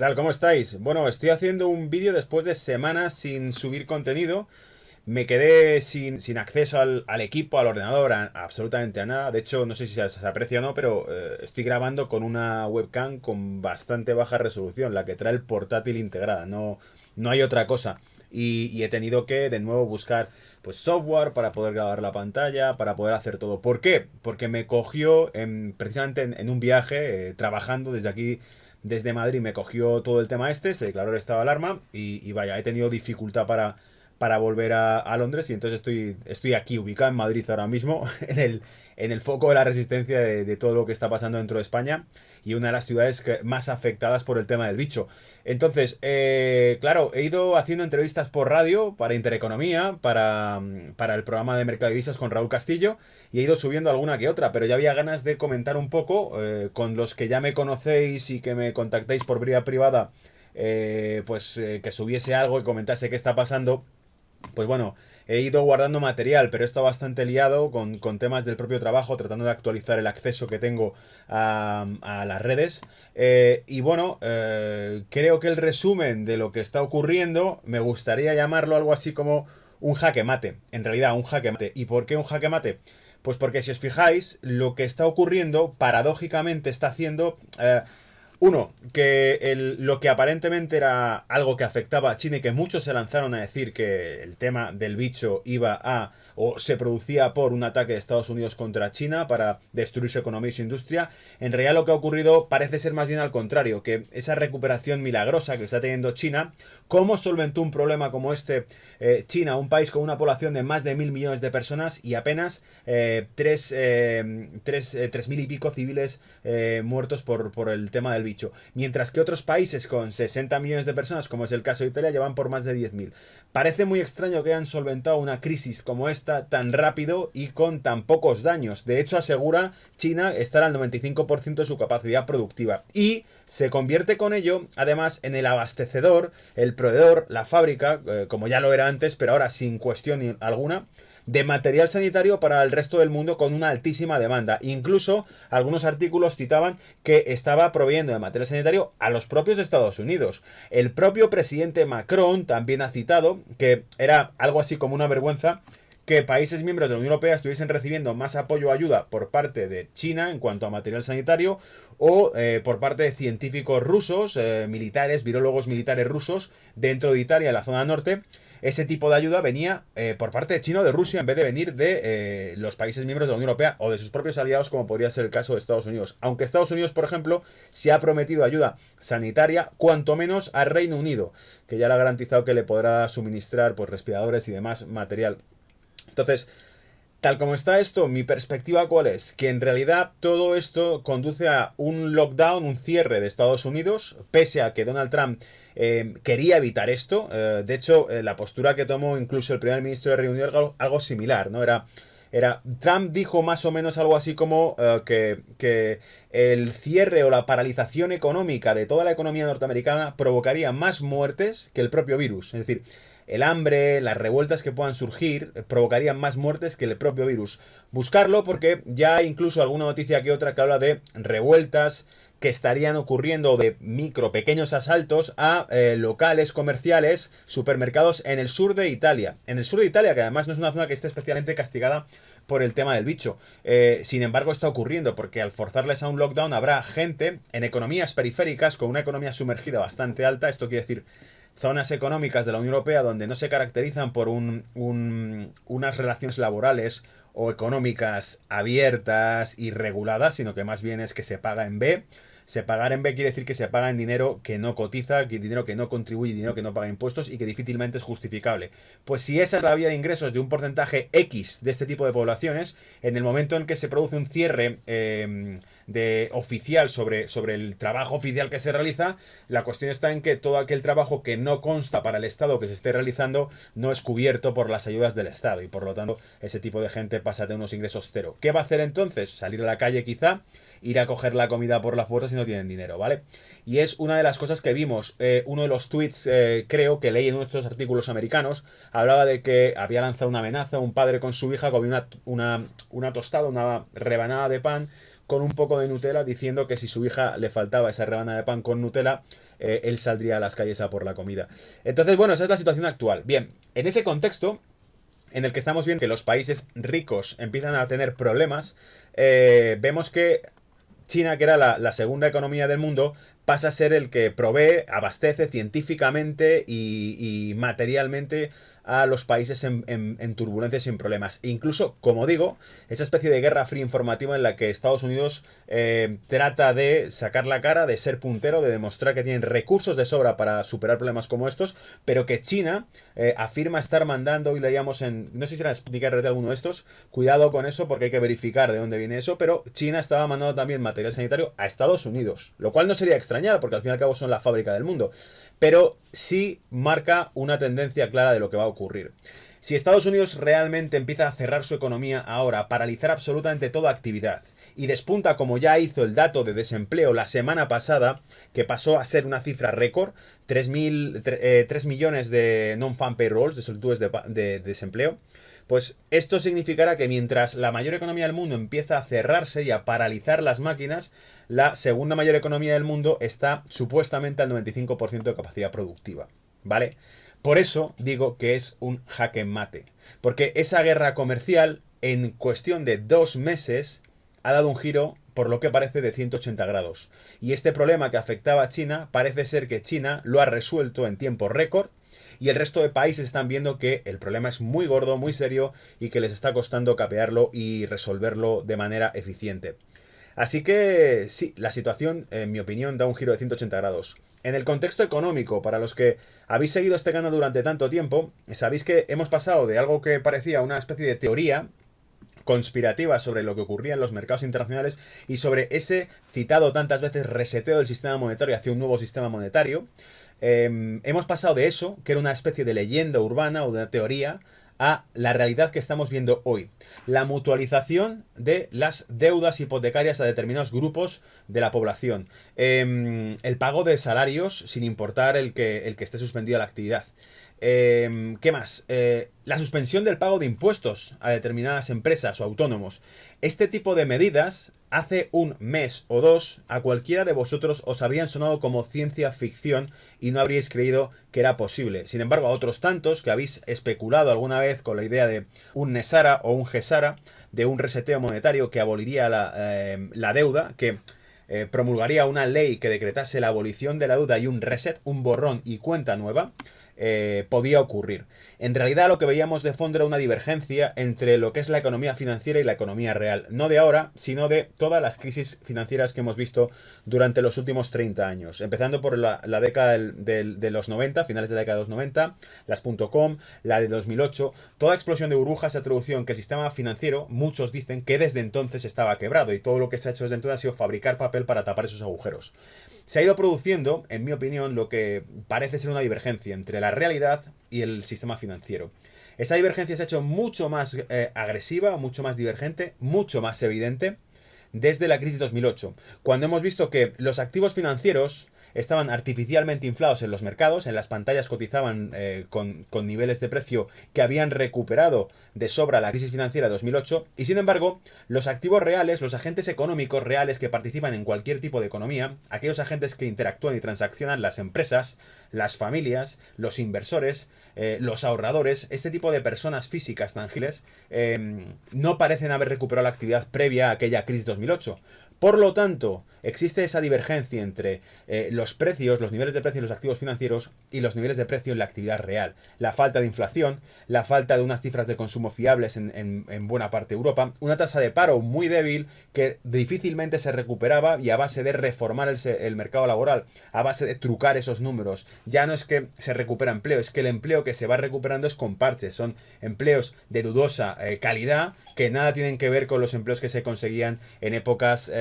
tal? ¿Cómo estáis? Bueno, estoy haciendo un vídeo después de semanas sin subir contenido. Me quedé sin acceso al equipo, al ordenador, absolutamente a nada. De hecho, no sé si se aprecia o no, pero estoy grabando con una webcam con bastante baja resolución, la que trae el portátil integrada. No hay otra cosa. Y he tenido que de nuevo buscar pues software para poder grabar la pantalla, para poder hacer todo. ¿Por qué? Porque me cogió precisamente en un viaje, trabajando desde aquí, desde Madrid, me cogió todo el tema este, se declaró el estado de alarma y vaya, he tenido dificultad para volver a Londres y entonces estoy aquí ubicado en Madrid ahora mismo, en el foco de la resistencia de todo lo que está pasando dentro de España y una de las ciudades más afectadas por el tema del bicho. Entonces, claro, he ido haciendo entrevistas por radio para Intereconomía, para el programa de Mercado de Divisas con Raúl Castillo y he ido subiendo alguna que otra, pero ya había ganas de comentar un poco con los que ya me conocéis y que me contactéis por vía privada, que subiese algo y comentase qué está pasando. Pues bueno, he ido guardando material, pero he estado bastante liado con temas del propio trabajo, tratando de actualizar el acceso que tengo a las redes. Y bueno, creo que el resumen de lo que está ocurriendo, me gustaría llamarlo algo así como un jaque mate. En realidad, un jaque mate. ¿Y por qué un jaque mate? Pues porque si os fijáis, lo que está ocurriendo, paradójicamente, está haciendo... uno, que lo que aparentemente era algo que afectaba a China y que muchos se lanzaron a decir que el tema del bicho iba a o se producía por un ataque de Estados Unidos contra China para destruir su economía y su industria, en realidad lo que ha ocurrido parece ser más bien al contrario, que esa recuperación milagrosa que está teniendo China, ¿cómo solventó un problema como este China, un país con una población de más de 1.000 millones de personas y apenas 3.000 y pico civiles muertos por el tema del bicho? Mientras que otros países con 60 millones de personas, como es el caso de Italia, llevan por más de 10.000. Parece muy extraño que hayan solventado una crisis como esta tan rápido y con tan pocos daños. De hecho, asegura China estar al 95% de su capacidad productiva. Y se convierte con ello, además, en el abastecedor, el proveedor, la fábrica, como ya lo era antes, pero ahora sin cuestión alguna, de material sanitario para el resto del mundo con una altísima demanda. Incluso algunos artículos citaban que estaba proveyendo de material sanitario a los propios Estados Unidos. El propio presidente Macron también ha citado que era algo así como una vergüenza que países miembros de la Unión Europea estuviesen recibiendo más apoyo o ayuda por parte de China en cuanto a material sanitario o por parte de científicos rusos, militares, virólogos militares rusos dentro de Italia, en la zona norte. Ese tipo de ayuda venía por parte de China o de Rusia en vez de venir de los países miembros de la Unión Europea o de sus propios aliados, como podría ser el caso de Estados Unidos. Aunque Estados Unidos, por ejemplo, se ha prometido ayuda sanitaria, cuanto menos al Reino Unido, que ya le ha garantizado que le podrá suministrar pues, respiradores y demás material. Entonces, tal como está esto, mi perspectiva ¿cuál es? Que en realidad todo esto conduce a un lockdown, un cierre de Estados Unidos, pese a que Donald Trump quería evitar esto. De hecho, la postura que tomó incluso el primer ministro de Reino Unido era algo similar, ¿no? Trump dijo más o menos algo así como que el cierre o la paralización económica de toda la economía norteamericana provocaría más muertes que el propio virus. Es decir, el hambre, las revueltas que puedan surgir provocarían más muertes que el propio virus. Buscarlo porque ya hay incluso alguna noticia que otra que habla de revueltas que estarían ocurriendo, de pequeños asaltos a locales comerciales, supermercados en el sur de Italia. En el sur de Italia, que además no es una zona que esté especialmente castigada por el tema del bicho. Sin embargo, está ocurriendo porque al forzarles a un lockdown habrá gente en economías periféricas con una economía sumergida bastante alta. Esto quiere decir zonas económicas de la Unión Europea donde no se caracterizan por unas relaciones laborales o económicas abiertas y reguladas, sino que más bien es que se paga en B. Se pagar en B quiere decir que se paga en dinero que no cotiza, dinero que no contribuye, dinero que no paga impuestos y que difícilmente es justificable. Pues si esa es la vía de ingresos de un porcentaje X de este tipo de poblaciones, en el momento en que se produce un cierre oficial sobre el trabajo oficial que se realiza, la cuestión está en que todo aquel trabajo que no consta para el Estado que se esté realizando no es cubierto por las ayudas del Estado y por lo tanto ese tipo de gente pasa de unos ingresos cero. ¿Qué va a hacer entonces? Salir a la calle quizá, ir a coger la comida por la fuerza si no tienen dinero, ¿vale? Y es una de las cosas que vimos. Uno de los tweets, creo que leí en nuestros artículos americanos, hablaba de que había lanzado una amenaza un padre con su hija, comía una tostada, una rebanada de pan con un poco de Nutella, diciendo que si su hija le faltaba esa rebanada de pan con Nutella, él saldría a las calles a por la comida. Entonces, bueno, esa es la situación actual. Bien, en ese contexto en el que estamos viendo que los países ricos empiezan a tener problemas, vemos que China, que era la segunda economía del mundo, pasa a ser el que provee, abastece científicamente y materialmente a los países en turbulencias sin problemas. Incluso, como digo, esa especie de guerra fría informativa en la que Estados Unidos trata de sacar la cara, de ser puntero, de demostrar que tienen recursos de sobra para superar problemas como estos, pero que China afirma estar mandando, hoy leíamos en, no sé si era Sputnik RT alguno de estos, cuidado con eso porque hay que verificar de dónde viene eso, pero China estaba mandando también material sanitario a Estados Unidos, lo cual no sería extrañar porque al fin y al cabo son la fábrica del mundo, pero sí marca una tendencia clara de lo que va a ocurrir. Si Estados Unidos realmente empieza a cerrar su economía ahora, a paralizar absolutamente toda actividad, y despunta como ya hizo el dato de desempleo la semana pasada, que pasó a ser una cifra récord, 3 millones de non-farm payrolls, de solicitudes de desempleo, pues esto significará que mientras la mayor economía del mundo empieza a cerrarse y a paralizar las máquinas, la segunda mayor economía del mundo está supuestamente al 95% de capacidad productiva, ¿vale? Por eso digo que es un jaque mate, porque esa guerra comercial en cuestión de 2 meses ha dado un giro, por lo que parece, de 180 grados. Y este problema que afectaba a China, parece ser que China lo ha resuelto en tiempo récord, y el resto de países están viendo que el problema es muy gordo, muy serio, y que les está costando capearlo y resolverlo de manera eficiente. Así que sí, la situación, en mi opinión, da un giro de 180 grados. En el contexto económico, para los que habéis seguido este canal durante tanto tiempo, sabéis que hemos pasado de algo que parecía una especie de teoría conspirativa sobre lo que ocurría en los mercados internacionales y sobre ese citado tantas veces reseteo del sistema monetario hacia un nuevo sistema monetario. Hemos pasado de eso, que era una especie de leyenda urbana o de una teoría, a la realidad que estamos viendo hoy. La mutualización de las deudas hipotecarias a determinados grupos de la población. El pago de salarios sin importar el que esté suspendida la actividad. ¿Qué más? La suspensión del pago de impuestos a determinadas empresas o autónomos. Este tipo de medidas, hace un mes o dos, a cualquiera de vosotros os habrían sonado como ciencia ficción y no habríais creído que era posible. Sin embargo, a otros tantos que habéis especulado alguna vez con la idea de un Nesara o un Gesara, de un reseteo monetario que aboliría la deuda, que promulgaría una ley que decretase la abolición de la deuda y un reset, un borrón y cuenta nueva, podía ocurrir. En realidad lo que veíamos de fondo era una divergencia entre lo que es la economía financiera y la economía real. No de ahora, sino de todas las crisis financieras que hemos visto durante los últimos 30 años. Empezando por la década de los 90, finales de la década de los 90, las .com, la de 2008. Toda explosión de burbujas se ha traducido en que el sistema financiero, muchos dicen que desde entonces estaba quebrado y todo lo que se ha hecho desde entonces ha sido fabricar papel para tapar esos agujeros. Se ha ido produciendo, en mi opinión, lo que parece ser una divergencia entre la realidad y el sistema financiero. Esa divergencia se ha hecho mucho más agresiva, mucho más divergente, mucho más evidente desde la crisis 2008, cuando hemos visto que los activos financieros estaban artificialmente inflados en los mercados, en las pantallas cotizaban con niveles de precio que habían recuperado de sobra la crisis financiera de 2008, y sin embargo, los activos reales, los agentes económicos reales que participan en cualquier tipo de economía, aquellos agentes que interactúan y transaccionan, las empresas, las familias, los inversores, los ahorradores, este tipo de personas físicas tangibles, no parecen haber recuperado la actividad previa a aquella crisis 2008. Por lo tanto, existe esa divergencia entre los precios, los niveles de precio en los activos financieros y los niveles de precio en la actividad real. La falta de inflación, la falta de unas cifras de consumo fiables en buena parte de Europa, una tasa de paro muy débil que difícilmente se recuperaba y a base de reformar el mercado laboral, a base de trucar esos números. Ya no es que se recupera empleo, es que el empleo que se va recuperando es con parches, son empleos de dudosa calidad que nada tienen que ver con los empleos que se conseguían en épocas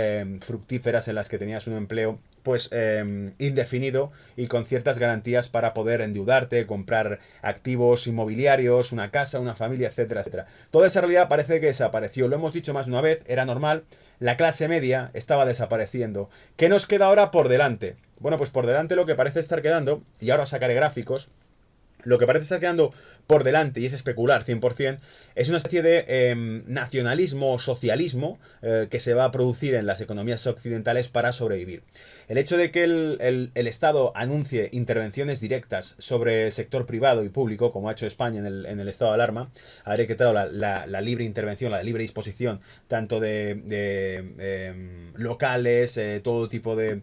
fructíferas en las que tenías un empleo pues indefinido y con ciertas garantías para poder endeudarte, comprar activos inmobiliarios, una casa, una familia, etcétera, etcétera. Toda esa realidad parece que desapareció. Lo hemos dicho más de una vez, era normal. La clase media estaba desapareciendo. ¿Qué nos queda ahora por delante? Bueno, pues por delante lo que parece estar quedando, y ahora os sacaré gráficos, Lo que parece estar quedando por delante, y es especular 100%, es una especie de nacionalismo o socialismo que se va a producir en las economías occidentales para sobrevivir. El hecho de que el Estado anuncie intervenciones directas sobre el sector privado y público, como ha hecho España en el estado de alarma, ha decretado la libre intervención, la libre disposición, tanto de locales, todo tipo de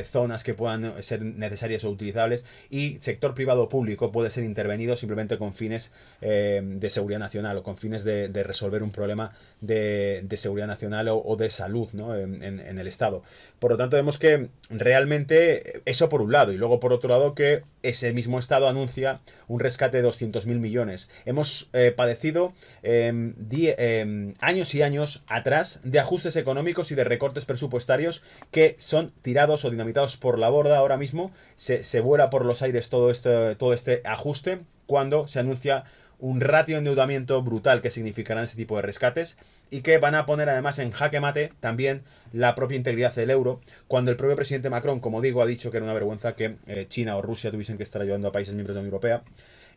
zonas que puedan ser necesarias o utilizables, y sector privado o público puede ser intervenido simplemente con fines de seguridad nacional o con fines de resolver un problema de seguridad nacional o de salud, ¿no? en el Estado. Por lo tanto, vemos que realmente eso por un lado, y luego por otro lado que ese mismo Estado anuncia un rescate de 200.000 millones. Hemos padecido años y años atrás de ajustes económicos y de recortes presupuestarios que son tirados o dinamitados por la borda. Ahora mismo se vuela por los aires todo este ajuste cuando se anuncia un ratio de endeudamiento brutal que significarán ese tipo de rescates, y que van a poner además en jaque mate también la propia integridad del euro, cuando el propio presidente Macron, como digo, ha dicho que era una vergüenza que China o Rusia tuviesen que estar ayudando a países miembros de la Unión Europea.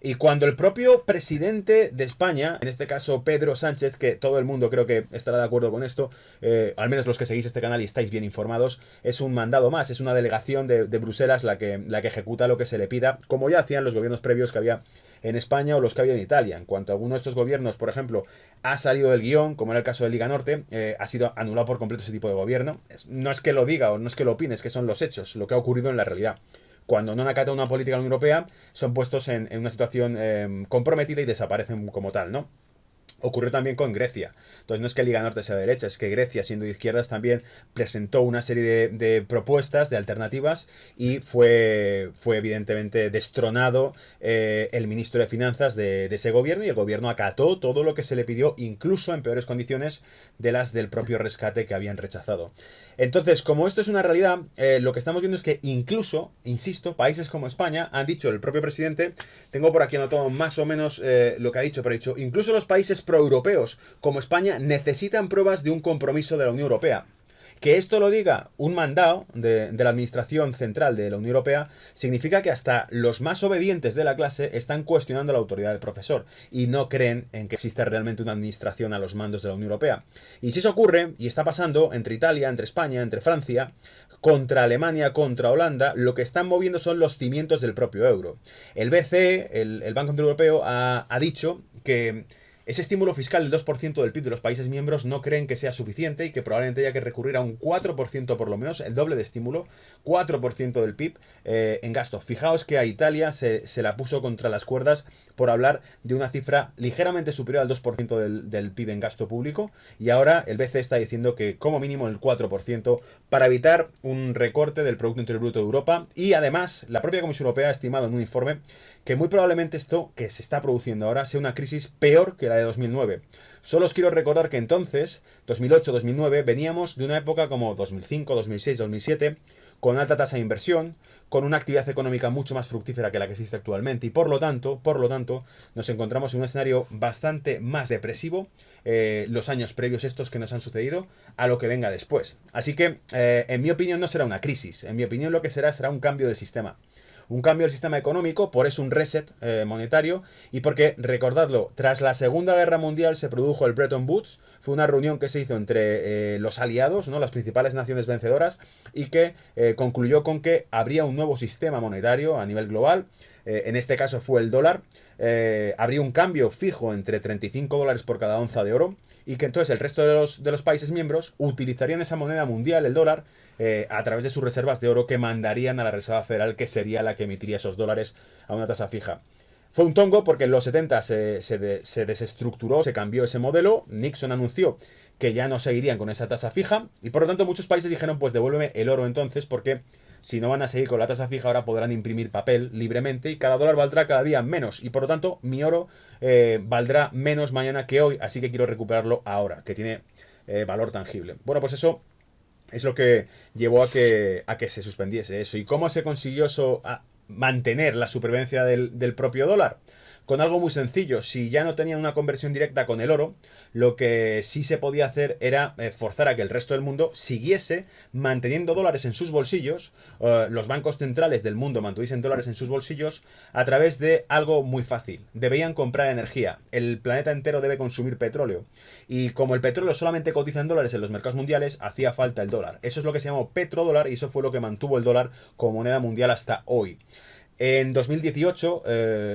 Y cuando el propio presidente de España, en este caso Pedro Sánchez, que todo el mundo creo que estará de acuerdo con esto, al menos los que seguís este canal y estáis bien informados, es un mandado más, es una delegación de Bruselas la que ejecuta lo que se le pida, como ya hacían los gobiernos previos que había en España o los que había en Italia. En cuanto a alguno de estos gobiernos, por ejemplo, ha salido del guión, como era el caso de Liga Norte, ha sido anulado por completo ese tipo de gobierno. No es que lo diga o no es que lo opine, es que son los hechos, lo que ha ocurrido en la realidad. Cuando no acatan una política de la Unión Europea, son puestos en una situación comprometida y desaparecen como tal, ¿no? Ocurrió también con Grecia. Entonces no es que Liga Norte sea de derecha, es que Grecia, siendo de izquierdas, también presentó una serie de propuestas, de alternativas, y fue evidentemente destronado el ministro de Finanzas de ese gobierno, y el gobierno acató todo lo que se le pidió, incluso en peores condiciones de las del propio rescate que habían rechazado. Entonces, como esto es una realidad, lo que estamos viendo es que incluso, insisto, países como España, han dicho el propio presidente, tengo por aquí anotado más o menos lo que ha dicho, pero ha dicho, incluso los países proeuropeos como España necesitan pruebas de un compromiso de la Unión Europea. Que esto lo diga un mandado de la Administración Central de la Unión Europea significa que hasta los más obedientes de la clase están cuestionando la autoridad del profesor y no creen en que exista realmente una administración a los mandos de la Unión Europea. Y si eso ocurre, y está pasando entre Italia, entre España, entre Francia, contra Alemania, contra Holanda, lo que están moviendo son los cimientos del propio euro. El BCE, el Banco Central Europeo, ha dicho que ese estímulo fiscal del 2% del PIB de los países miembros no creen que sea suficiente y que probablemente haya que recurrir a un 4% por lo menos, el doble de estímulo, 4% del PIB en gasto. Fijaos que a Italia se la puso contra las cuerdas por hablar de una cifra ligeramente superior al 2% del PIB en gasto público, y ahora el BCE está diciendo que como mínimo el 4% para evitar un recorte del Producto Interior Bruto de Europa. Y además la propia Comisión Europea ha estimado en un informe que muy probablemente esto que se está produciendo ahora sea una crisis peor que la de 2009. Solo os quiero recordar que entonces, 2008-2009, veníamos de una época como 2005, 2006, 2007, con alta tasa de inversión, con una actividad económica mucho más fructífera que la que existe actualmente, y por lo tanto, nos encontramos en un escenario bastante más depresivo los años previos estos que nos han sucedido a lo que venga después. Así que, en mi opinión, no será una crisis. En mi opinión, lo que será un cambio de sistema. Un cambio del sistema económico, por eso un reset monetario, y porque, recordadlo, tras la Segunda Guerra Mundial se produjo el Bretton Woods, fue una reunión que se hizo entre los aliados, ¿no?, las principales naciones vencedoras, y que concluyó con que habría un nuevo sistema monetario a nivel global. En este caso fue el dólar. Habría un cambio fijo entre 35 dólares por cada onza de oro, y que entonces el resto de los países miembros utilizarían esa moneda mundial, el dólar, a través de sus reservas de oro, que mandarían a la Reserva Federal, que sería la que emitiría esos dólares a una tasa fija. Fue un tongo porque en los 70 se desestructuró, se cambió ese modelo. Nixon anunció que ya no seguirían con esa tasa fija, y por lo tanto muchos países dijeron, pues devuélveme el oro entonces, porque si no van a seguir con la tasa fija, ahora podrán imprimir papel libremente y cada dólar valdrá cada día menos, y por lo tanto mi oro valdrá menos mañana que hoy, así que quiero recuperarlo ahora, que tiene valor tangible. Bueno, pues eso es lo que llevó a que se suspendiese eso. ¿Y cómo se consiguió eso mantener la supervivencia del propio dólar? Con algo muy sencillo, si ya no tenían una conversión directa con el oro, lo que sí se podía hacer era forzar a que el resto del mundo siguiese manteniendo dólares en sus bolsillos, los bancos centrales del mundo mantuviesen dólares en sus bolsillos a través de algo muy fácil. Debían comprar energía. El planeta entero debe consumir petróleo. Y como el petróleo solamente cotiza en dólares en los mercados mundiales, hacía falta el dólar. Eso es lo que se llamó petrodólar y eso fue lo que mantuvo el dólar como moneda mundial hasta hoy. En 2018,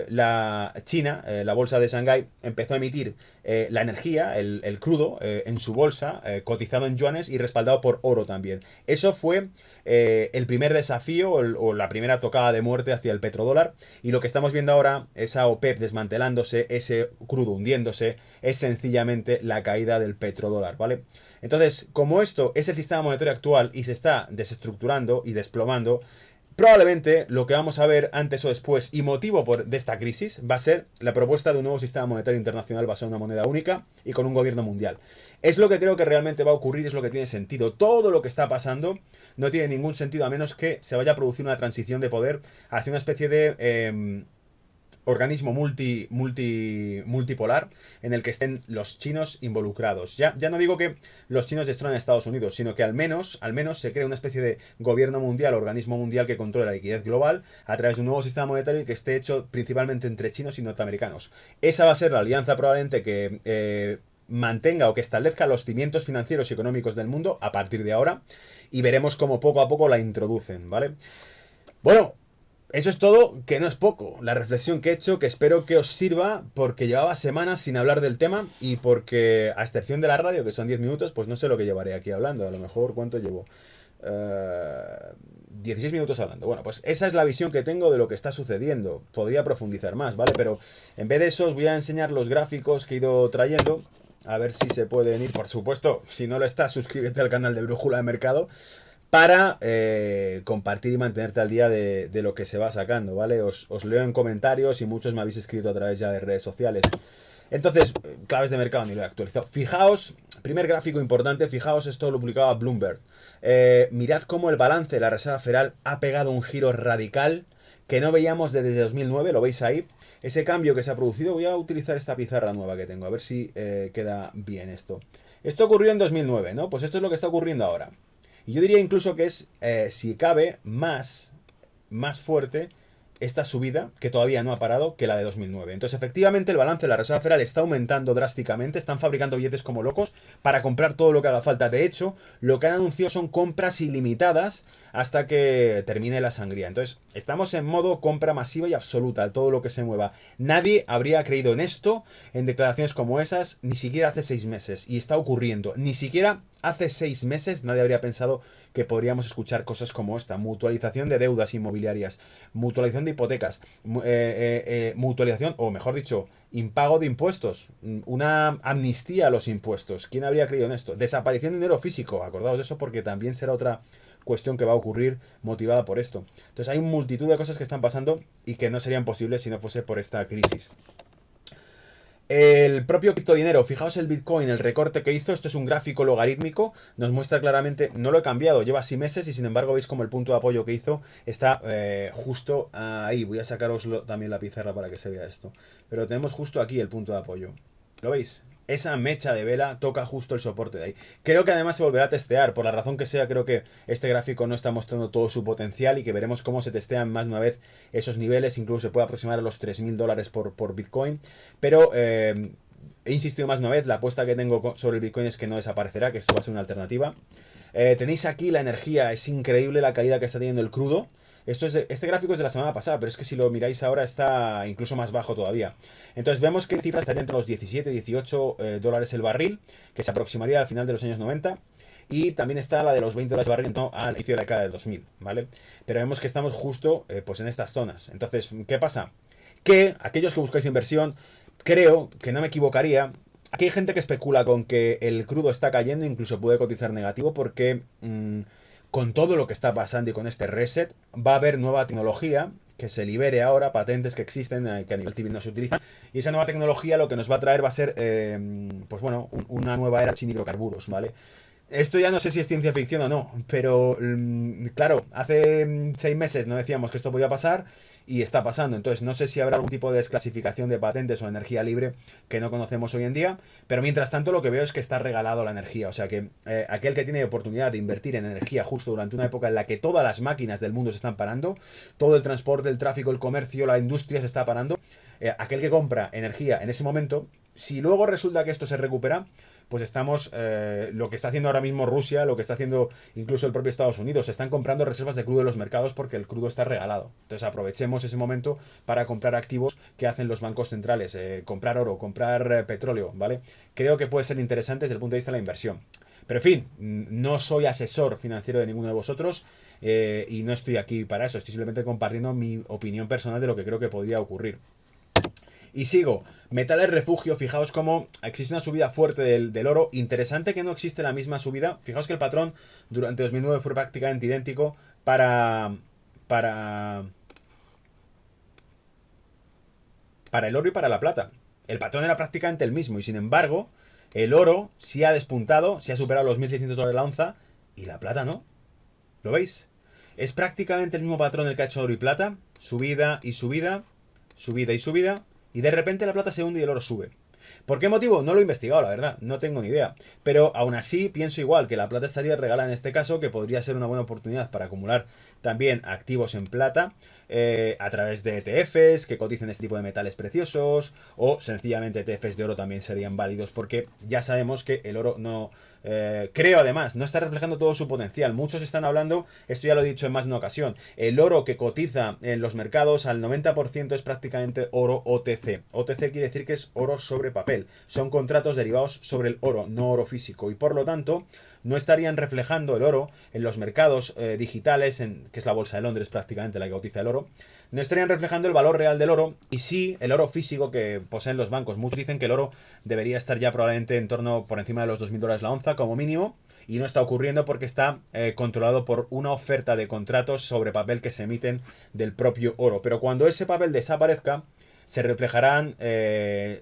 la China, la bolsa de Shanghái, empezó a emitir la energía, el crudo, en su bolsa, cotizado en yuanes y respaldado por oro también. Eso fue el primer desafío o la primera tocada de muerte hacia el petrodólar. Y lo que estamos viendo ahora, esa OPEP desmantelándose, ese crudo hundiéndose, es sencillamente la caída del petrodólar, ¿vale? Entonces, como esto es el sistema monetario actual y se está desestructurando y desplomando, probablemente lo que vamos a ver antes o después y motivo de esta crisis va a ser la propuesta de un nuevo sistema monetario internacional basado en una moneda única y con un gobierno mundial. Es lo que creo que realmente va a ocurrir, es lo que tiene sentido. Todo lo que está pasando no tiene ningún sentido a menos que se vaya a producir una transición de poder hacia una especie de organismo multipolar en el que estén los chinos involucrados. Ya no digo que los chinos destruyan a Estados Unidos, sino que al menos se cree una especie de gobierno mundial, organismo mundial que controle la liquidez global a través de un nuevo sistema monetario y que esté hecho principalmente entre chinos y norteamericanos. Esa va a ser la alianza probablemente que mantenga o que establezca los cimientos financieros y económicos del mundo a partir de ahora y veremos cómo poco a poco la introducen, ¿vale? Bueno, eso es todo, que no es poco. La reflexión que he hecho, que espero que os sirva, porque llevaba semanas sin hablar del tema y porque, a excepción de la radio, que son 10 minutos, pues no sé lo que llevaré aquí hablando. A lo mejor, ¿cuánto llevo? 16 minutos hablando. Bueno, pues esa es la visión que tengo de lo que está sucediendo. Podría profundizar más, ¿vale? Pero en vez de eso os voy a enseñar los gráficos que he ido trayendo. A ver si se pueden ir. Por supuesto, si no lo estás, suscríbete al canal de Brújula de Mercado para compartir y mantenerte al día de lo que se va sacando, ¿vale? Os leo en comentarios y muchos me habéis escrito a través ya de redes sociales. Entonces, claves de mercado ni lo he actualizado. Fijaos, primer gráfico importante, fijaos, esto lo publicaba Bloomberg. Mirad cómo el balance de la Reserva Federal ha pegado un giro radical que no veíamos desde 2009, lo veis ahí. Ese cambio que se ha producido, voy a utilizar esta pizarra nueva que tengo, a ver si queda bien esto. Esto ocurrió en 2009, ¿no? Pues esto es lo que está ocurriendo ahora. Y yo diría incluso que es, si cabe, más fuerte esta subida, que todavía no ha parado, que la de 2009. Entonces, efectivamente, el balance de la Reserva Federal está aumentando drásticamente. Están fabricando billetes como locos para comprar todo lo que haga falta. De hecho, lo que han anunciado son compras ilimitadas hasta que termine la sangría. Entonces, estamos en modo compra masiva y absoluta, todo lo que se mueva. Nadie habría creído en esto, en declaraciones como esas, ni siquiera hace 6 meses. Y está ocurriendo. Ni siquiera hace 6 meses nadie habría pensado que podríamos escuchar cosas como esta. Mutualización de deudas inmobiliarias, mutualización de hipotecas, mutualización, o mejor dicho, impago de impuestos, una amnistía a los impuestos. ¿Quién habría creído en esto? Desaparición de dinero físico, acordaos de eso porque también será otra cuestión que va a ocurrir motivada por esto. Entonces hay multitud de cosas que están pasando y que no serían posibles si no fuese por esta crisis. El propio criptodinero, fijaos el Bitcoin, el recorte que hizo, esto es un gráfico logarítmico, nos muestra claramente, no lo he cambiado, lleva así meses y sin embargo veis como el punto de apoyo que hizo está justo ahí. Voy a sacaros también la pizarra para que se vea esto, pero tenemos justo aquí el punto de apoyo, ¿lo veis? Esa mecha de vela toca justo el soporte de ahí. Creo que además se volverá a testear. Por la razón que sea, creo que este gráfico no está mostrando todo su potencial y que veremos cómo se testean más de una vez esos niveles. Incluso se puede aproximar a los 3.000 dólares por Bitcoin. Pero he insistido más de una vez, la apuesta que tengo sobre el Bitcoin es que no desaparecerá, que esto va a ser una alternativa. Tenéis aquí la energía, es increíble la caída que está teniendo el crudo. Este gráfico es de la semana pasada, pero es que si lo miráis ahora está incluso más bajo todavía. Entonces vemos que en cifras estaría entre los 17 y 18 dólares el barril, que se aproximaría al final de los años 90. Y también está la de los 20 dólares el barril al inicio de la década del 2000, ¿vale? Pero vemos que estamos justo pues en estas zonas. Entonces, ¿qué pasa? Que aquellos que buscáis inversión, creo que no me equivocaría. Aquí hay gente que especula con que el crudo está cayendo, incluso puede cotizar negativo porque con todo lo que está pasando y con este reset, va a haber nueva tecnología que se libere ahora, patentes que existen, que a nivel civil no se utilizan, y esa nueva tecnología lo que nos va a traer va a ser, pues bueno, una nueva era sin hidrocarburos, ¿vale? Esto ya no sé si es ciencia ficción o no, pero claro, hace 6 meses no decíamos que esto podía pasar y está pasando. Entonces no sé si habrá algún tipo de desclasificación de patentes o energía libre que no conocemos hoy en día, pero mientras tanto lo que veo es que está regalado la energía. O sea que aquel que tiene oportunidad de invertir en energía justo durante una época en la que todas las máquinas del mundo se están parando, todo el transporte, el tráfico, el comercio, la industria se está parando, aquel que compra energía en ese momento, si luego resulta que esto se recupera, pues estamos, lo que está haciendo ahora mismo Rusia, lo que está haciendo incluso el propio Estados Unidos, se están comprando reservas de crudo en los mercados porque el crudo está regalado. Entonces aprovechemos ese momento para comprar activos que hacen los bancos centrales, comprar oro, comprar petróleo, ¿vale? Creo que puede ser interesante desde el punto de vista de la inversión. Pero en fin, no soy asesor financiero de ninguno de vosotros y no estoy aquí para eso, estoy simplemente compartiendo mi opinión personal de lo que creo que podría ocurrir. Y sigo, metales refugio, fijaos cómo existe una subida fuerte del oro, interesante que no existe la misma subida, fijaos que el patrón durante 2009 fue prácticamente idéntico para, para el oro y para la plata. El patrón era prácticamente el mismo y sin embargo el oro sí ha despuntado, sí ha superado los $1.600 la onza y la plata no. ¿Lo veis? Es prácticamente el mismo patrón el que ha hecho oro y plata, subida y subida, subida y subida, y de repente la plata se hunde y el oro sube. ¿Por qué motivo? No lo he investigado, la verdad, no tengo ni idea. Pero aún así pienso igual que la plata estaría regalada en este caso, que podría ser una buena oportunidad para acumular también activos en plata a través de ETFs que coticen este tipo de metales preciosos o sencillamente ETFs de oro también serían válidos porque ya sabemos que el oro no... creo además, no está reflejando todo su potencial. Muchos están hablando, esto ya lo he dicho en más de una ocasión, el oro que cotiza en los mercados al 90% es prácticamente oro OTC. OTC quiere decir que es oro sobre papel. Son contratos derivados sobre el oro, no oro físico. Y por lo tanto, no estarían reflejando el oro en los mercados digitales, que es la bolsa de Londres prácticamente la que cotiza el oro, no estarían reflejando el valor real del oro y sí el oro físico que poseen los bancos. Muchos dicen que el oro debería estar ya probablemente en torno por encima de los $2.000 la onza como mínimo y no está ocurriendo porque está controlado por una oferta de contratos sobre papel que se emiten del propio oro. Pero cuando ese papel desaparezca, se reflejarán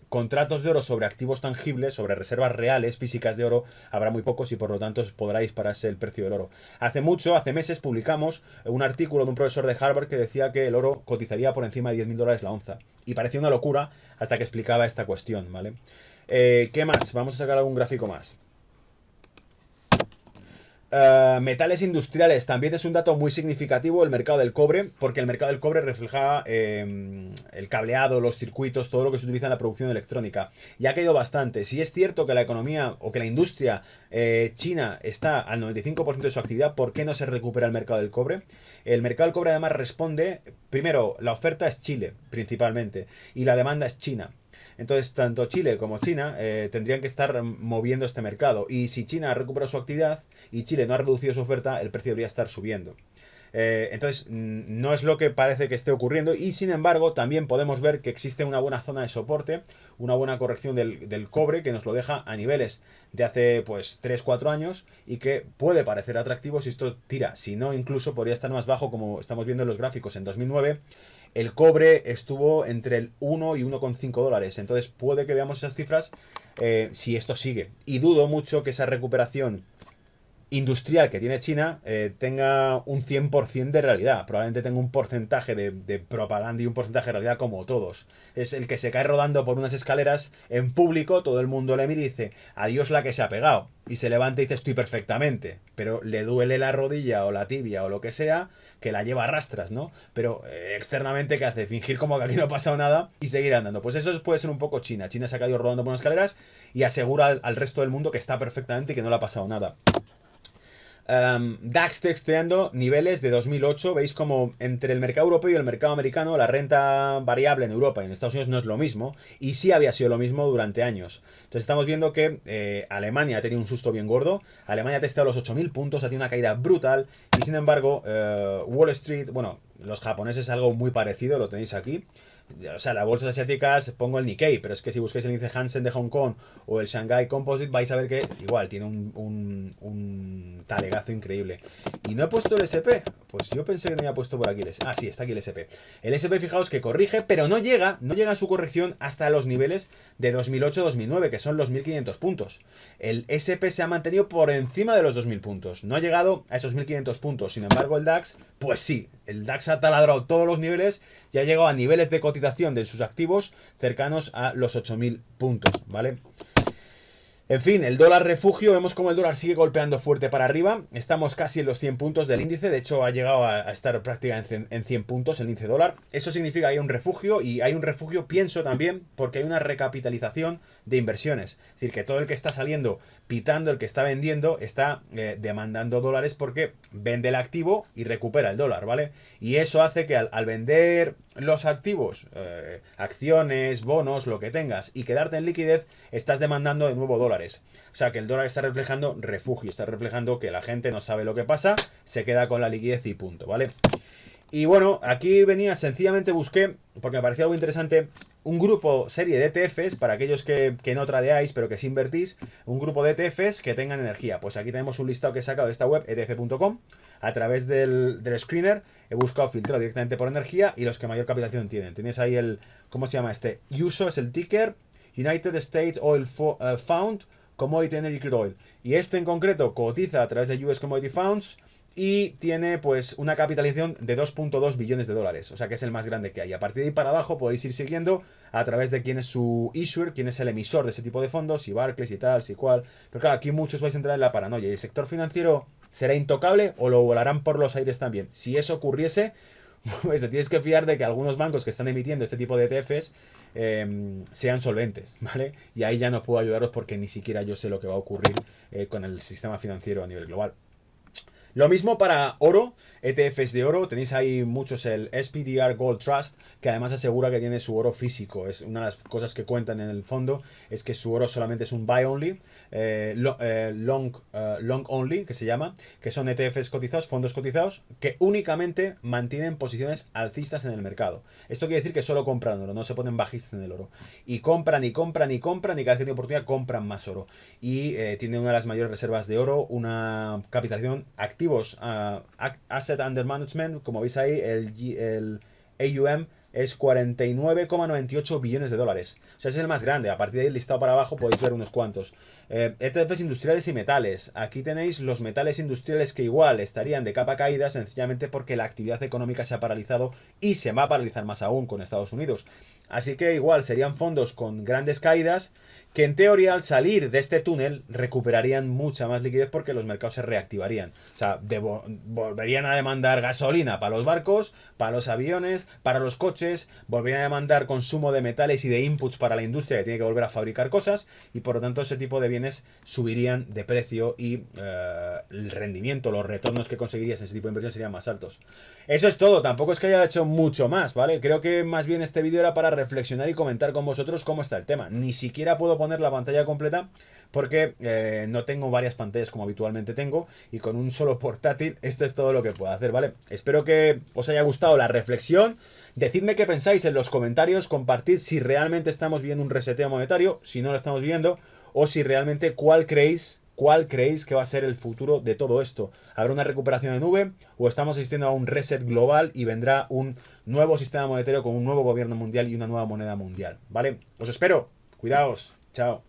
contratos de oro sobre activos tangibles, sobre reservas reales, físicas de oro, habrá muy pocos y por lo tanto podrá dispararse el precio del oro. Hace meses publicamos un artículo de un profesor de Harvard que decía que el oro cotizaría por encima de $10.000 la onza. Y parecía una locura hasta que explicaba esta cuestión, ¿vale? ¿Qué más? Vamos a sacar algún gráfico más. Metales industriales también es un dato muy significativo el mercado del cobre, porque el mercado del cobre refleja el cableado, los circuitos, todo lo que se utiliza en la producción electrónica. Y ha caído bastante. Si es cierto que la economía o que la industria china está al 95% de su actividad, ¿por qué no se recupera el mercado del cobre? El mercado del cobre además responde, primero, la oferta es Chile, principalmente, y la demanda es China. Entonces, tanto Chile como China tendrían que estar moviendo este mercado. Y si China ha recuperado su actividad y Chile no ha reducido su oferta, el precio debería estar subiendo. Entonces, no es lo que parece que esté ocurriendo. Y sin embargo, también podemos ver que existe una buena zona de soporte, una buena corrección del cobre que nos lo deja a niveles de hace pues 3-4 años y que puede parecer atractivo si esto tira. Si no, incluso podría estar más bajo, como estamos viendo en los gráficos en 2009. El cobre estuvo entre el 1 y 1,5 dólares. Entonces puede que veamos esas cifras si esto sigue. Y dudo mucho que esa recuperación industrial que tiene China tenga un 100% de realidad. Probablemente tenga un porcentaje de propaganda y un porcentaje de realidad como todos. Es el que se cae rodando por unas escaleras en público, todo el mundo le mira y dice, adiós la que se ha pegado. Y se levanta y dice, estoy perfectamente. Pero le duele la rodilla o la tibia o lo que sea, que la lleva a rastras, ¿no? Pero externamente, ¿qué hace? Fingir como que aquí no ha pasado nada y seguir andando. Pues eso puede ser un poco China. China se ha caído rodando por unas escaleras y asegura al resto del mundo que está perfectamente y que no le ha pasado nada. DAX texteando niveles de 2008. Veis como entre el mercado europeo y el mercado americano la renta variable en Europa y en Estados Unidos no es lo mismo y sí había sido lo mismo durante años. Entonces estamos viendo que Alemania ha tenido un susto bien gordo. Alemania ha testeado los 8.000 puntos, ha tenido una caída brutal y sin embargo Wall Street, bueno, los japoneses algo muy parecido, lo tenéis aquí. O sea, las bolsas asiáticas, pongo el Nikkei, pero es que si busquáis el índice Hansen de Hong Kong o el Shanghai Composite, vais a ver que igual tiene un talegazo increíble. Y no he puesto el SP, pues yo pensé que no había puesto por aquí el SP. Ah, sí, está aquí el SP. El SP, fijaos que corrige, pero no llega a su corrección hasta los niveles de 2008-2009, que son los 1500 puntos. El SP se ha mantenido por encima de los 2000 puntos, no ha llegado a esos 1500 puntos. Sin embargo, el DAX, pues sí, el DAX ha taladrado todos los niveles y ha llegado a niveles de cotización de sus activos cercanos a los 8000 puntos, ¿vale? En fin, el dólar refugio, vemos como el dólar sigue golpeando fuerte para arriba, estamos casi en los 100 puntos del índice, de hecho ha llegado a estar prácticamente en 100 puntos el índice dólar. Eso significa que hay un refugio, y hay un refugio, pienso también, porque hay una recapitalización de inversiones. Es decir, que todo el que está saliendo pitando, el que está vendiendo, está demandando dólares porque vende el activo y recupera el dólar, ¿vale? Y eso hace que al vender los activos, acciones, bonos, lo que tengas, y quedarte en liquidez, estás demandando de nuevo dólares. O sea que el dólar está reflejando refugio, está reflejando que la gente no sabe lo que pasa, se queda con la liquidez y punto, ¿vale? Y bueno, aquí venía, sencillamente busqué, porque me pareció algo interesante, un grupo, serie de ETFs, para aquellos que no tradeáis, pero que sí invertís, un grupo de ETFs que tengan energía. Pues aquí tenemos un listado que he sacado de esta web, etf.com, a través del screener, he buscado filtrado directamente por energía y los que mayor capitalización tienen. Tenéis ahí el, ¿cómo se llama este? USO es el ticker, United States Oil Fund, Commodity Energy Crude Oil. Y este en concreto cotiza a través de US Commodity Funds, y tiene pues una capitalización de 2.2 billones de dólares, o sea que es el más grande que hay. A partir de ahí para abajo podéis ir siguiendo a través de quién es su issuer, quién es el emisor de ese tipo de fondos, si Barclays y tal, si cual. Pero claro, aquí muchos vais a entrar en la paranoia. ¿Y el sector financiero será intocable o lo volarán por los aires también? Si eso ocurriese, pues te tienes que fiar de que algunos bancos que están emitiendo este tipo de ETFs sean solventes, ¿vale? Y ahí ya no puedo ayudaros porque ni siquiera yo sé lo que va a ocurrir con el sistema financiero a nivel global. Lo mismo para oro, ETFs de oro, tenéis ahí muchos, el SPDR Gold Trust, que además asegura que tiene su oro físico. Es una de las cosas que cuentan en el fondo, es que su oro solamente es un buy only, long only, que se llama, que son ETFs cotizados, fondos cotizados, que únicamente mantienen posiciones alcistas en el mercado. Esto quiere decir que solo compran oro, no se ponen bajistas en el oro. Y compran y compran y compran, y cada vez que tienen oportunidad compran más oro. Y tiene una de las mayores reservas de oro, una capitalización activa. Asset Under Management, como veis ahí, el AUM es 49,98 billones de dólares. O sea, es el más grande. A partir de ahí, listado para abajo, podéis ver unos cuantos. ETFs industriales y metales. Aquí tenéis los metales industriales que igual estarían de capa caída, sencillamente porque la actividad económica se ha paralizado y se va a paralizar más aún con Estados Unidos. Así que igual serían fondos con grandes caídas que en teoría al salir de este túnel recuperarían mucha más liquidez porque los mercados se reactivarían. O sea, volverían a demandar gasolina para los barcos, para los aviones, para los coches, volverían a demandar consumo de metales y de inputs para la industria que tiene que volver a fabricar cosas, y por lo tanto ese tipo de bienes subirían de precio y el rendimiento, los retornos que conseguirías en ese tipo de inversión serían más altos. Eso es todo, tampoco es que haya hecho mucho más, ¿vale? Creo que más bien este vídeo era para reflexionar y comentar con vosotros cómo está el tema. Ni siquiera puedo poner la pantalla completa porque no tengo varias pantallas como habitualmente tengo, y con un solo portátil esto es todo lo que puedo hacer, ¿vale? Espero que os haya gustado la reflexión. Decidme qué pensáis en los comentarios, compartid si realmente estamos viendo un reseteo monetario, si no lo estamos viendo, o si realmente cuál creéis que va a ser el futuro de todo esto. ¿Habrá una recuperación en V o estamos asistiendo a un reset global y vendrá un nuevo sistema monetario con un nuevo gobierno mundial y una nueva moneda mundial? ¿Vale? Os espero. Cuidaos. Chao.